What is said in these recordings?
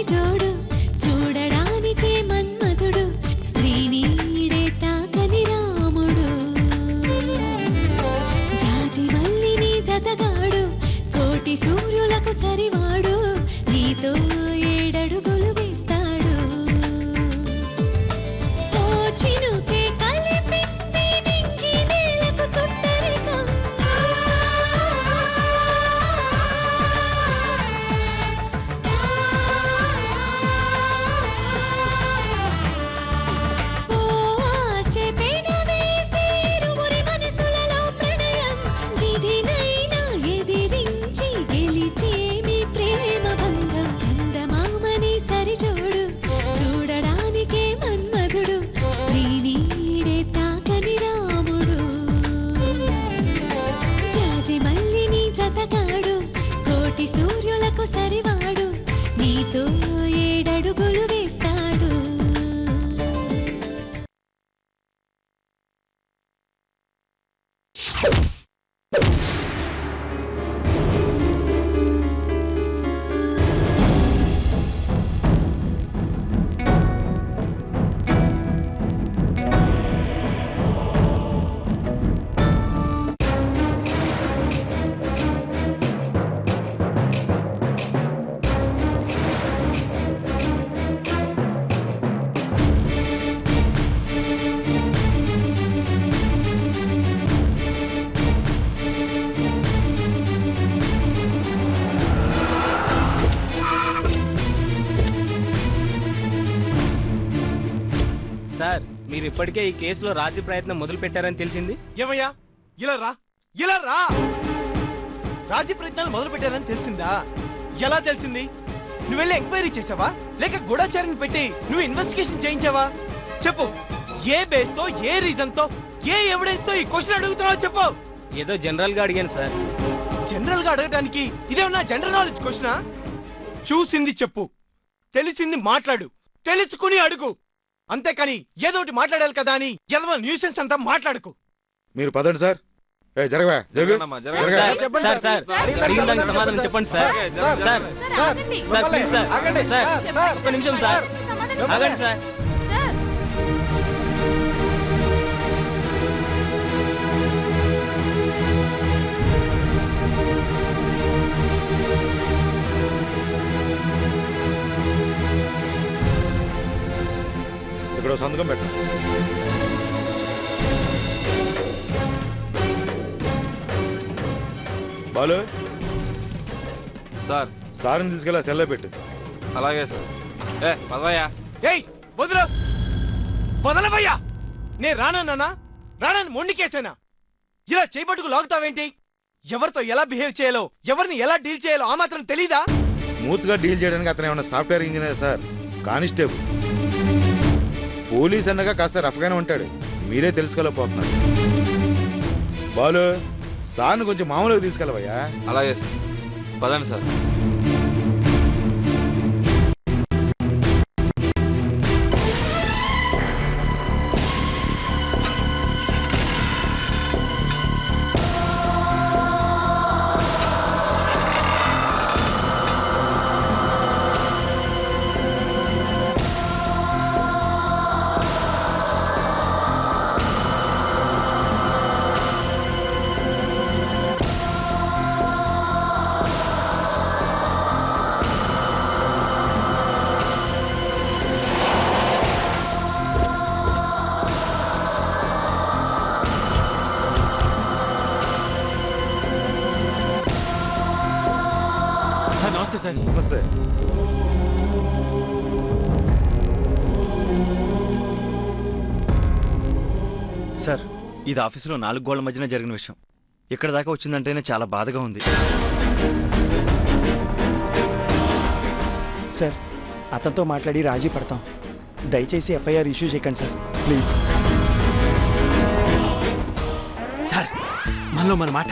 సరిజోడు చూడడానికే మన్మధుడు స్త్రీనీడే తాకని రాముడు జాజి మల్లిని జతగాడు కోటి సూర్యులకు సరివాడు నీతో ఏడడుగులు వేస్తాడు చినుకే కలిపింది నింగి నేలకు చుట్టరికం ఓ ఆశ పెనవేసే ఇరువురి మనసులలో ప్రణయం విధినైనా ఎదిరించి గెలిచేమి ప్రేమ బంధం చందమామని సరిజోడు చూడడానికే మన్మధుడు స్త్రీనీడే తాకని రాముడు జాజి మల్లిని జతగాడు కోటి సూర్యులకు సరివాడు నీతో ఏడడుగులు వేస్తాడు సార్ మీరు ఇప్పటికే ఈ కేసులో రాజీ ప్రయత్నం మొదలు పెట్టారని తెలిసింది. ఏమయ్యా ఇలా రా రాజీ ప్రయత్నాలు మొదలు పెట్టారని తెలిసిందా? ఎలా తెలిసింది? నువ్వు వెళ్ళి ఎంక్వైరీ చేసావా లేక గూఢచారిని పెట్టి నువ్వు ఇన్వెస్టిగేషన్ చేయించావా? చెప్పు, ఏ బేస్ తో ఏ రీజన్ తో ఏ ఎవిడెన్స్ తో ఈ క్వశ్చన్ అడుగుతున్నావు చెప్పు. ఏదో జనరల్ గా అడిగాను సార్. జనరల్ గా అడగడానికి ఇదేమన్నా జనరల్ నాలెడ్జ్ క్వశ్చనా? చూసింది చెప్పు, తెలిసింది మాట్లాడు, తెలుసుకుని అడుగు. అంతేకాని ఏదో ఒకటి మాట్లాడాలి కదా అని ఎదవ న్యూసెన్స్ అంతా మాట్లాడుకు. మీరు పదండి సార్. జరగవా సార్ సార్ అడిగిన దానికి సమాధానం చెప్పండి sir. Sir sir please sir sir ఒక్క నిమిషం సార్ ఆగండి సార్. ఇక్కడ సంతకం పెట్టండి. బాలు సార్ సార్ని తీసుకెళ్ళా సెల్లో పెట్టు. అలాగే సార్. పదవయ్యా. ఏయ్ వదలవయ్యా. నేను రానని మొండికేసేనా? ఇలా చేపట్టుకు లాగుతావేంటి? ఎవరితో ఎలా బిహేవ్ చేయాలో, ఎవరిని ఎలా డీల్ చేయాలో ఆ మాత్రం తెలీదా? స్మూత్ గా డీల్ చేయడానికి అతను ఏమన్నా software engineer sir, constable. Police అన్నగా కాస్త రఫ్గానే ఉంటాడు, మీరే తెలుసుకోలేకపోతున్నారు. బాలు సార్ని కొంచెం మామూలుగా తీసుకెళ్ళవయ్యా. అలాగే సార్. పదండి సార్. నమస్తే సార్. నమస్తే. సార్ ఇది ఆఫీసులో 4 గోళ్ల మధ్యన జరిగిన విషయం. ఇక్కడ దాకా వచ్చిందంటేనే చాలా బాధగా ఉంది. సార్ అతనితో మాట్లాడి రాజీ పడతాం. దయచేసి ఎఫ్ఐఆర్ ఇష్యూ చేయకండి సార్, ప్లీజ్. సార్ మనలో మన మాట,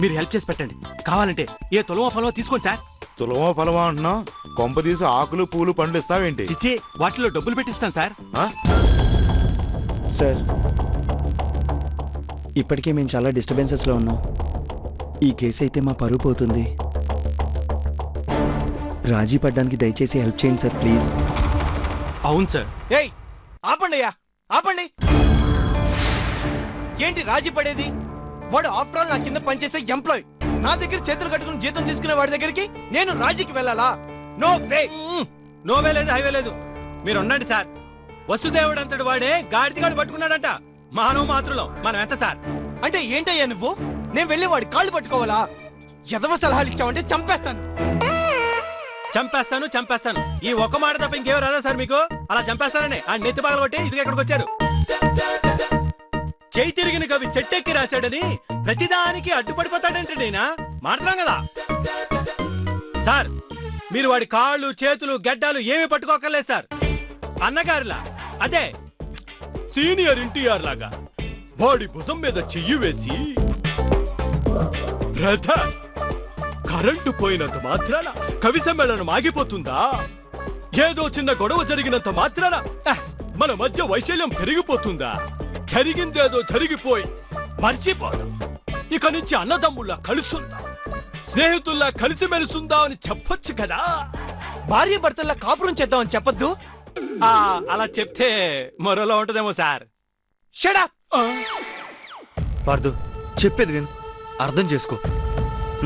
మీరు హెల్ప్ చేసి పెట్టండి. కావాలంటే ఏ తులమో ఫలమో తీసుకోండి సార్. తులమో ఫలమా అంటున్నావు? కొంప తీసి ఆకులు పూలు పండ్లు ఇస్తావేంటి? చిచ్చి, వాటిలో డబ్బులు పెట్టిస్తాను సార్. సార్ ఇప్పటికే మేము చాలా డిస్టర్బెన్సెస్లో ఉన్నాం. ఈ కేసు అయితే మా పరువు పోతుంది. రాజీ పడ్డానికి దయచేసి హెల్ప్ చేయండి సార్ ప్లీజ్. అవును సార్. ఏయ్ ఆపండి అయ్యా, ఆపండి. ఏంటి రాజీ పడేది? వాడు ఆఫ్టర్ ఆల్ నా కింద పనిచేసే ఎంప్లాయ్. నా దగ్గర చేతులు కట్టుకుని జీతం తీసుకునే వాడి దగ్గరికి నేను రాజీకి వెళ్ళాలా? No way. నోవే లేదు, హైవే లేదు. మీరు ఉండండి సార్. వసుదేవుడు అంతటి వాడే గాడిదగాడు పట్టుకున్నాడంట. మానవ మాతృలో మనం ఎంత సార్? అంటే ఏంటయ్యా నువ్వు? నేను వెళ్ళి వాడి కాళ్ళు పట్టుకోవాలా? ఎదవ సలహాలు ఇచ్చావంటే చంపేస్తాను. చంపేస్తాను. ఈ ఒక్క మాట తప్ప ఇంకేం రాదా సార్ మీకు? అలా చంపేస్తానని ఆ నెత్తి పగల కొట్టి ఇది ఎక్కడికి వచ్చారు? చేయి తిరిగిన కవి చెట్టెక్కి రాశాడని ప్రతిదానికి అడ్డుపడిపోతాడంటే నేనా మాట్లాడాం కదా సార్. మీరు వాడి కాళ్ళు చేతులు గడ్డాలు ఏమీ పట్టుకోకర్లేదు సార్. అన్నగారిలా అదే సీనియర్ ఎన్టీఆర్ లాగా వాడి భుజం మీద చెయ్యి వేసి బ్రదర్ కరెంటు పోయినంత మాత్రాన కవి సమ్మేళనం ఆగిపోతుందా? ఏదో చిన్న గొడవ జరిగినంత మాత్రాన మన మధ్య వైశల్యం పెరిగిపోతుందా? జరిగిందేదో జరిగిపోయి మర్చిపోదాం. ఇక నుంచి అన్నదమ్ముల్లా కలుసుందా, స్నేహితుల్లా కలిసిమెలుసుందా అని చెప్పొచ్చు కదా. భార్య భర్తల్లా కాపురం చేద్దామని చెప్పొద్దు. అలా చెప్తే మరోలా ఉంటదేమో సార్. Shut up. పార్దు చెప్పేది విను, అర్థం చేసుకో,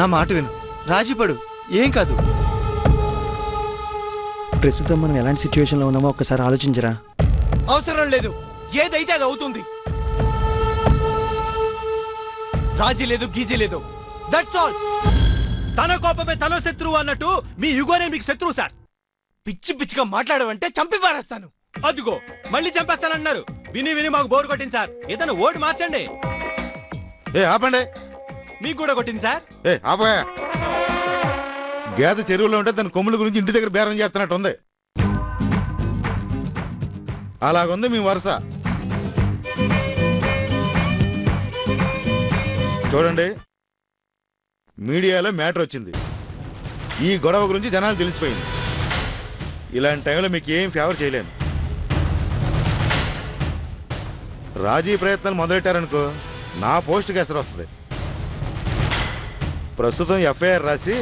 నా మాట విను, రాజీ పడు, ఏం కాదు. ప్రస్తుతం మనం ఎలాంటి సిచ్యువేషన్లో ఉన్నామో ఒక్కసారి ఆలోచించరా. అవసరం లేదు, ఏదైతే అది అవుతుంది. రాజీ లేదు, గీజీ లేదు. That's all. తన కోపమే తన శత్రువు అన్నట్టు మీ యుగోనే మీకు శత్రువు సార్. పిచ్చి పిచ్చిగా మాట్లాడవంటే చంపి పారేస్తాను. అదిగో మళ్ళీ చంపేస్తానన్నారు. విని విని మాకు బోరు కొట్టింది సార్. ఇతను ఓటు మార్చండి. ఏ ఆపండి. మీకు కూడా కొట్టింది సార్. ఏ ఆపయా. గేదె చెరువులో ఉంటే తన కొమ్ముల గురించి ఇంటి దగ్గర బేరం చేస్తున్నట్టు ఉంది. అలాగుంది మీ వరుస. చూడండి, మీడియాలో మ్యాటర్ వచ్చింది. ఈ గొడవ గురించి జనాలు తెలిసిపోయింది. ఇలాంటి టైంలో మీకు ఏం ఫేవర్ చేయలేను. రాజీ ప్రయత్నాలు మొదలెట్టారనుకో, నా పోస్ట్కి ఎసరు వస్తుంది. ప్రస్తుతం ఎఫ్ఐఆర్ రాసి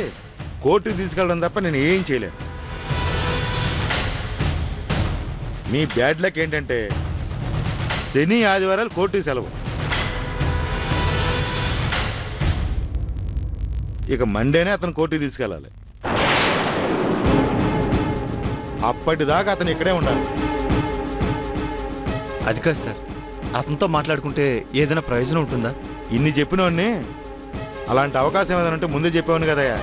కోర్టుకి తీసుకెళ్ళడం తప్ప నేను ఏం చేయలేను. మీ బ్యాడ్ లక్ ఏంటంటే శని ఆదివారాలు కోర్టుకి సెలవు. ఇక మండేనే అతను కోర్టుకి తీసుకెళ్ళాలి. అప్పటిదాకా అతను ఇక్కడే ఉండాలి. అది కాదు సార్, అతనితో మాట్లాడుకుంటే ఏదైనా ప్రయోజనం ఉంటుందా? ఇన్ని చెప్పినోడిని అలాంటి అవకాశం ఏదైనా ఉంటే ముందే చెప్పేవాడిని కదయ్యా.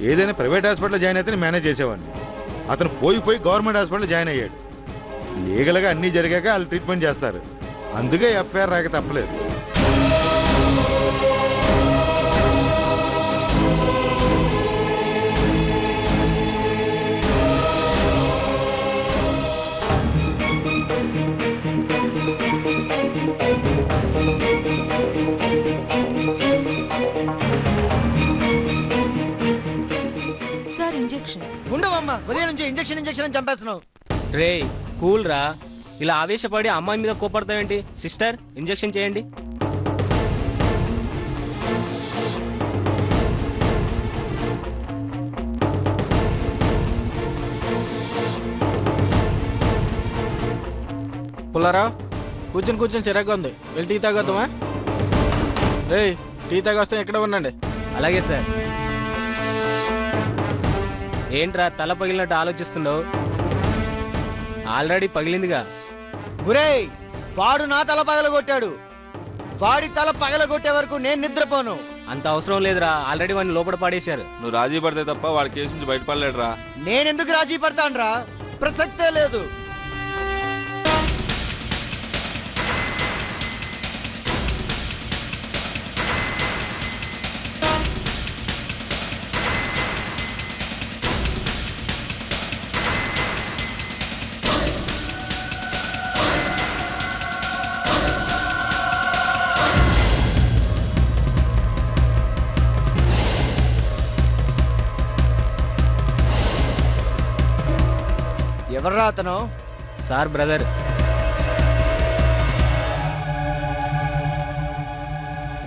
ఏదైనా ప్రైవేట్ హాస్పిటల్లో జాయిన్ అయితే నేను మేనేజ్ చేసేవాడిని. అతను పోయి గవర్నమెంట్ హాస్పిటల్లో జాయిన్ అయ్యాడు. లీగల్గా అన్నీ జరిగాక వాళ్ళు ట్రీట్మెంట్ చేస్తారు. అందుకే ఎఫ్ఐఆర్ రాక తప్పలేదు. Sir injection. ఉండవమ్మా, ఉదయం నుంచి ఇంజెక్షన్ అని చంపేస్తున్నావు. రే కూల్ రా, ఇలా ఆవేశపడి అమ్మాయి మీద కోపడతావేంటి? సిస్టర్ ఇంజెక్షన్ చేయండి. పుల్లారా కూర్చొని చిరాగ్గా ఉంది. వెళ్ళి టీ తాగొద్దామా? ఏయ్ టీ తాగొస్తాం, ఎక్కడ ఉండండి. అలాగే సార్. ఏంట్రా తల పగిలినట్టు ఆలోచిస్తున్నావు? ఆల్రెడీ పగిలిందిగా. గురేయ్, వాడు నా తల పగలగొట్టాడు. వాడి తల పగలగొట్టే వరకు నేను నిద్రపోను. అంత అవసరం లేదురా, ఆల్రెడీ వాడిని లోపల పాడేశారు. నువ్వు రాజీ పడితే తప్ప వాడి కేసు నుంచి బయటపడలేడురా. నేనెందుకు రాజీ పడతానురా? ప్రసక్తే లేదు. ఎవర్రా అతను? Sir brother.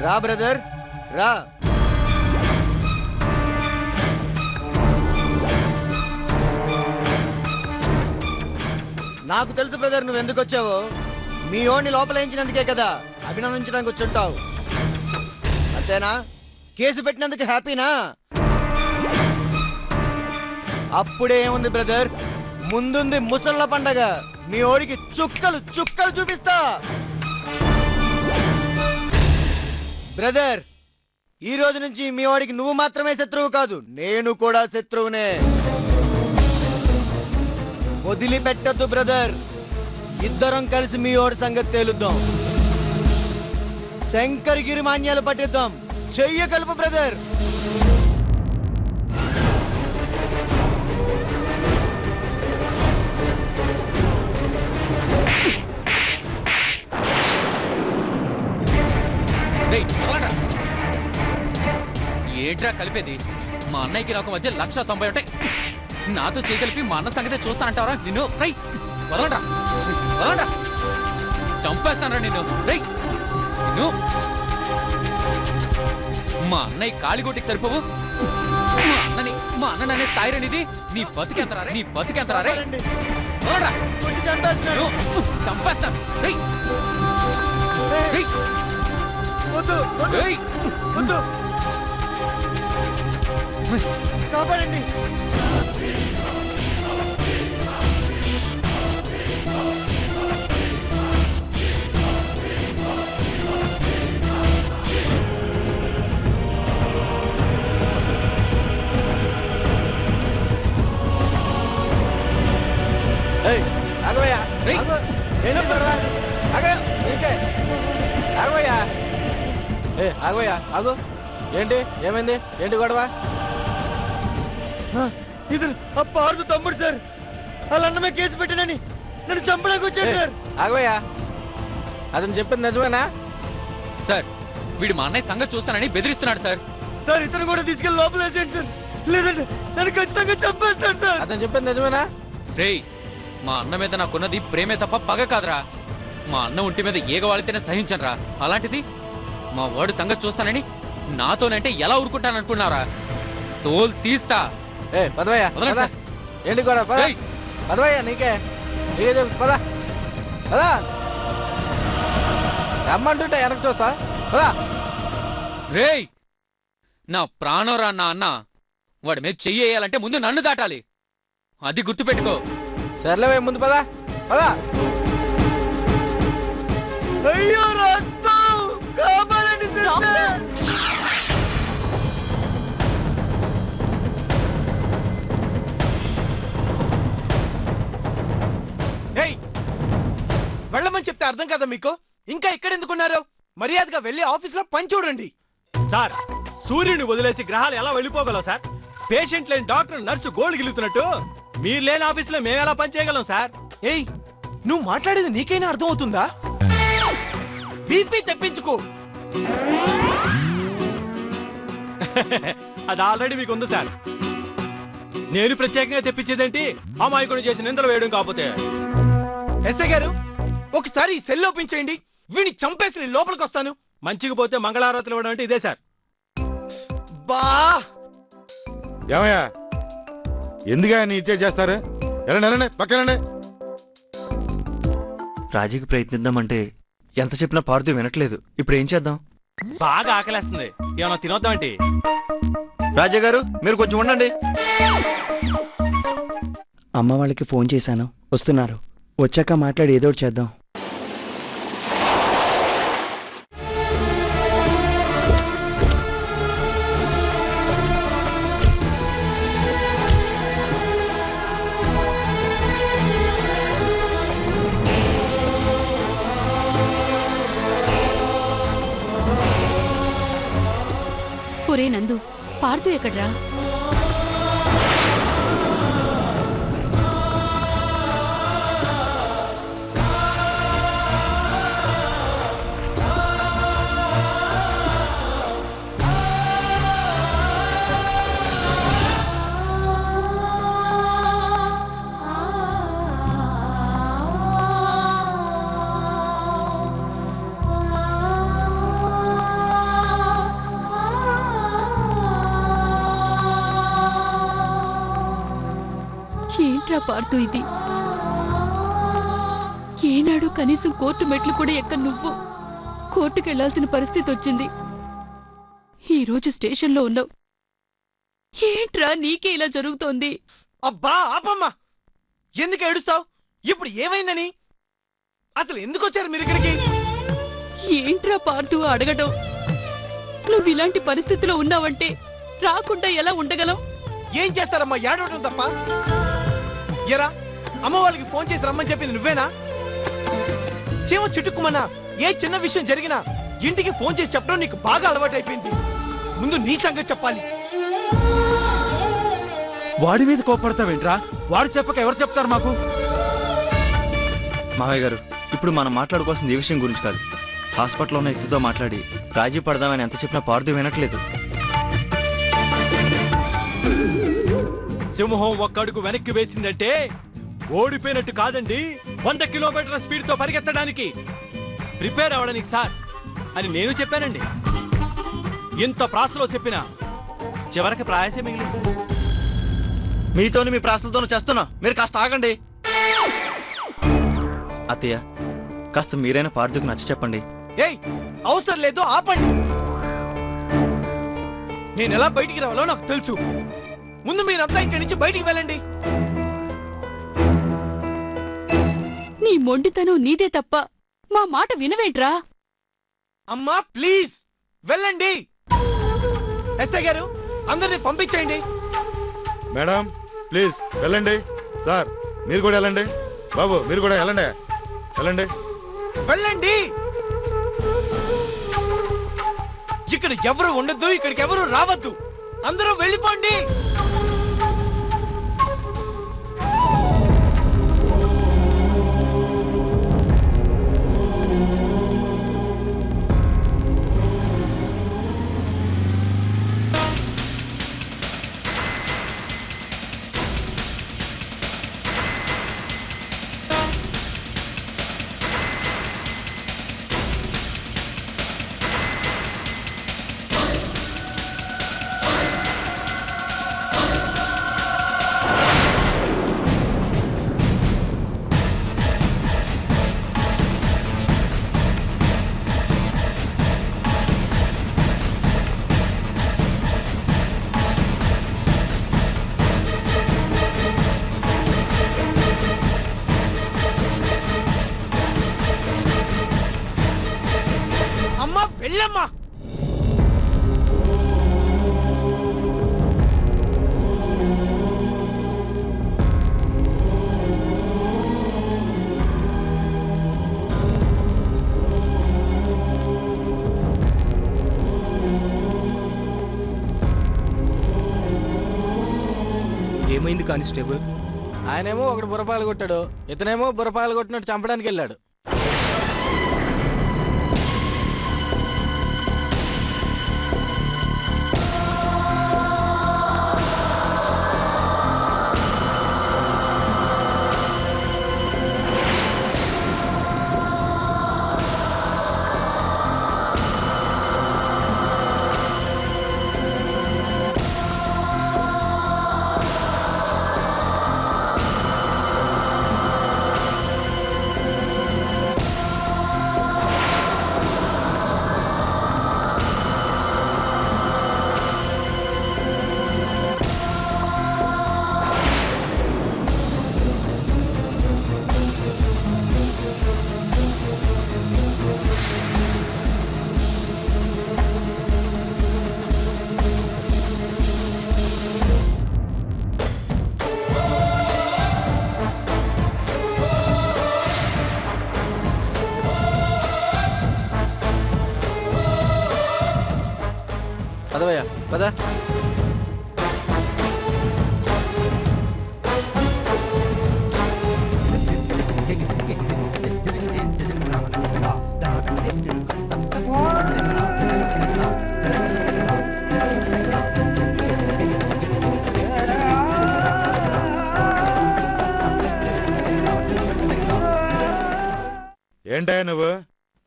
రా బ్రదర్ రా. నాకు తెలుసు బ్రదర్ నువ్వు ఎందుకు వచ్చావో. మీ ఓడిని లోపలేయించినందుకే కదా అభినందించడానికి వచ్చుంటావు. అంతేనా? కేసు పెట్టినందుకు హ్యాపీనా? అప్పుడే ఏముంది బ్రదర్, ముందుంది ముసళ్ళ పండగ. మీ ఓడికి చుక్కలు చుక్కలు చూపిస్తా. బ్రదర్, ఈ రోజు నుంచి మీ వాడికి నువ్వు మాత్రమే శత్రువు కాదు, నేను కూడా శత్రువునే. వదిలిపెట్టద్దు బ్రదర్. ఇద్దరం కలిసి మీ ఓడి సంగతి తేలుద్దాం. శంకరగిరి మాన్యాలు పట్టిద్దాం. చెయ్య కలుపు బ్రదర్. ఏంట్రా కలిపేది? మా అన్నయ్యకి నాకు మధ్య 190 ఉంటాయి. నాతో చేయగలిపి మా అన్న సంగతి చూస్తా అంటావరా నిన్ను? రై వదలండ్రా, వదలండ్రా, చంపేస్తానరా నిన్ను. రై నిన్ను మా అన్నయ్య కాళిగొట్టికి సరిపోవు. మా అన్ననే స్థాయి ఇది. నీ బతికెంతరా రే, నీ బతికెంతరా రే. వదలండ్రా, చంపేస్తాను. రై రై రై కాపాడండి. ఆగవయ్యా, రేయ్. ఆగు. ఏంటి గొడవ? ఆగు. ఏంటి? ఆగవయ్యా. ఆగవయ్యా, ఆగు. ఏంటి, ఏమైంది? ఏంటి గొడవ? ఇది ఆ పార్దు తమ్ముడు సార్. వాళ్ళ అన్నమే కేసు పెట్టినని నన్ను చంపడానికి వచ్చాడు సార్. ఆగవయ్యా, అతను చెప్పింది నిజమేనా? సార్, వీడు మా అన్నయ్య సంగతి చూస్తానని బెదిరిస్తున్నాడు సార్. సార్ ఇతను కూడా తీసుకెళ్లి లోపల వేసేయండి సార్, లేదంటే నన్ను ఖచ్చితంగా చంపేస్తాడు సార్. అతను చెప్పింది నిజమేనా? రేయ్, మా అన్న మీద నాకున్నది ప్రేమే తప్ప పగ కాదురా. మా అన్న ఒంటి మీద ఈగ వాళితేనే సహించనురా. అలాంటిది మా వాడు సంగతి చూస్తానని నాతోనంటే ఎలా ఊరుకుంటాననుకున్నారా? తోలు తీస్తా. పదవయ్యా, వదలండి సార్. ఏంటి గొడవ? పద. రేయ్. పదవయ్యా, నీకే పద పద. రమ్మంటుంటే వెనక్కి చూస్తా. పద. రేయ్, నా ప్రాణం రా నా అన్న. వాడి మీద చెయ్యాలంటే ముందు నన్ను దాటాలి. అది గుర్తుపెట్టుకో. సర్లేవే, ముందు పద పద. అయ్యో రక్తం, కాపాడండి సిస్టర్. ఏయ్, వెళ్ళమని చెప్తే అర్థం కదా మీకు? ఇంకా ఇక్కడ ఎందుకున్నారు? మర్యాదగా వెళ్ళి ఆఫీసులో పని చూడండి. సార్, సూర్యుని వదిలేసి గ్రహాలు ఎలా వెళ్ళిపోగలవు సార్? పేషెంట్ లేని డాక్టర్, నర్సు గోల్డ్ గిలుతున్నట్టు మీరు లేని ఆఫీసులో మేము ఎలా పని చేయగలం సార్? ఏయ్, నువ్వు మాట్లాడేది నీకైనా అర్థం అవుతుందా? బీపీ తెప్పించుకో. అది ఆల్రెడీ మీకు ఉంది సార్. నేను ప్రత్యేకంగా తెప్పించేదేంటి? అమాయకుడు చేసి నిందలు వేయడం కాకపోతే. ఎస్ఐ గారు, ఒకసారి ఈ సెల్ ఓపెన్ చేయండి. వీడిని చంపేసి నేను లోపలికి వస్తాను. మంచికి పోతే మంగళారతులు ఇవ్వడం అంటే ఇదే సార్. బా, ఏమయ్యా, ఎందుగా నీ ఇట్టే చేస్తారు? వెళ్ళండి, పక్కనండి. రాజీకి ప్రయత్నిద్దామంటే ఎంత చెప్పినా పార్దు వినట్లేదు. ఇప్పుడు ఏం చేద్దాం? బాగా ఆకలేస్తుంది, ఏమన్నా తినొద్దామంటే. రాజా గారు, మీరు కొంచెం ఉండండి. అమ్మ వాళ్ళకి ఫోన్ చేశాను, వస్తున్నారు. వచ్చాక మాట్లాడి ఏదో ఒకటి చేద్దాం. ఒరే నందు, పార్దు ఎక్కడ్రా? ఏంట్రా పార్దు ఇది? ఏనాడు కనీసం కోర్టు మెట్లు కూడా ఎక్క నువ్వు కోర్టుకెళ్లాల్సిన పరిస్థితి వచ్చింది. ఈ రోజు స్టేషన్లో ఉన్నావు. ఏంట్రా నీకే ఇలా జరుగుతోంది? అబ్బా ఆపమ్మా, ఎందుకు ఏడుస్తావు? ఇప్పుడు ఏమైందని? అసలు ఎందుకు వచ్చారు మీరు ఇక్కడికి? ఏంట్రా పార్థు అడగటం? నువ్వు ఇలాంటి పరిస్థితిలో ఉన్నావంటే రాకుండా ఎలా ఉండగలం? ఏం చేస్తారమ్మా, ఏడవటం తప్ప? ఎరా అమ్మ వాళ్ళకి ఫోన్ చేసి రమ్మని చెప్పింది నువ్వేనా? చీమ చిట్టుకుమన్నా ఏ చిన్న విషయం జరిగినా ఇంటికి ఫోన్ చేసి చెప్పడం నీకు బాగా అలవాటు అయిపోయింది. ముందు నీ సంగతి చెప్పాలి. వాడి మీద కోపడతావేంట్రా? వాడు చెప్పక ఎవరు చెప్తారు మాకు? మావయ్య గారు, ఇప్పుడు మనం మాట్లాడుకోవాల్సింది ఈ విషయం గురించి కాదు. హాస్పిటల్లో ఉన్న వ్యక్తితో మాట్లాడి రాజీ పడదామని ఎంత చెప్పినా పార్థు వినట్లేదు. సింహం ఒక్కడుగు వెనక్కి వేసిందంటే ఓడిపోయినట్టు కాదండి, 100 కిలోమీటర్ల స్పీడ్ తో పరిగెత్తడానికి ప్రిపేర్ అవ్వడానికి సార్ అని నేను చెప్పానండి. ఇంత ప్రాసలో చెప్పినా చివరికి ప్రాయసే మిగిలింది. మీతోని మీ ప్రాసలతోనూ చేస్తున్నా, మీరు కాస్త ఆగండి. అత్తయ్య, కాస్త మీరైనా పార్థుకు నచ్చ చెప్పండి. ఏయ్ అవసరం లేదు, ఆపండి. నేను ఎలా బయటికి రావాలో నాకు తెలుసు. ముందు మీరంతా ఇక్కడి నుంచి బయటికి వెళ్ళండి. నీ మొండితనం నీదే తప్ప మా మాట వినవేంట్రా? అమ్మా ప్లీజ్ వెళ్ళండి. ఎస్ఐ గారు అందరిని పంపించేయండి. మేడం ప్లీజ్ వెళ్ళండి. సార్ మీరు కూడా వెళ్ళండి. బాబు మీరు కూడా వెళ్ళండి. వెళ్ళండి వెళ్ళండి. ఇక్కడ ఎవరు ఉండొద్దు, ఇక్కడికి ఎవరు రావద్దు. అందరూ వెళ్ళిపోండి. అమ్మా వెళ్ళమ్మా. ఏమైంది కానిస్టేబుల్? ఆయనేమో ఒకడు బుర్రపాలు కొట్టాడు, ఇతనేమో బుర్రపాలు కొట్టినట్టు చంపడానికి వెళ్ళాడు. పదవయ్యా పద. ఏంటయ్యా నువ్వు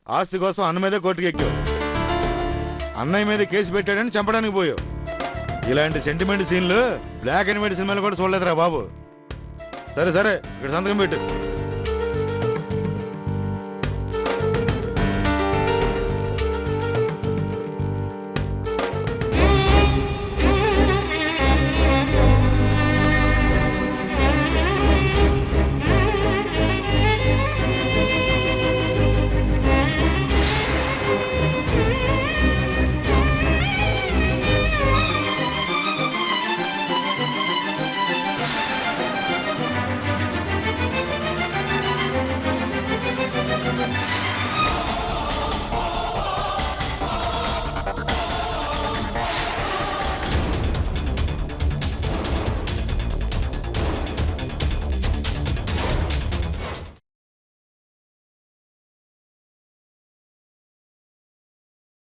ఆస్తి కోసం అన్న మీద కోర్టుకి ఎక్కావు. అన్నయ్య మీద కేసు పెట్టాడని చంపడానికి పోయావు. ఇలాంటి సెంటిమెంట్ సీన్లు బ్లాక్ అండ్ వైట్ సినిమాలు కూడా చూడలేదురా బాబు. సరే సరే ఇక్కడ సంతకం పెట్టు.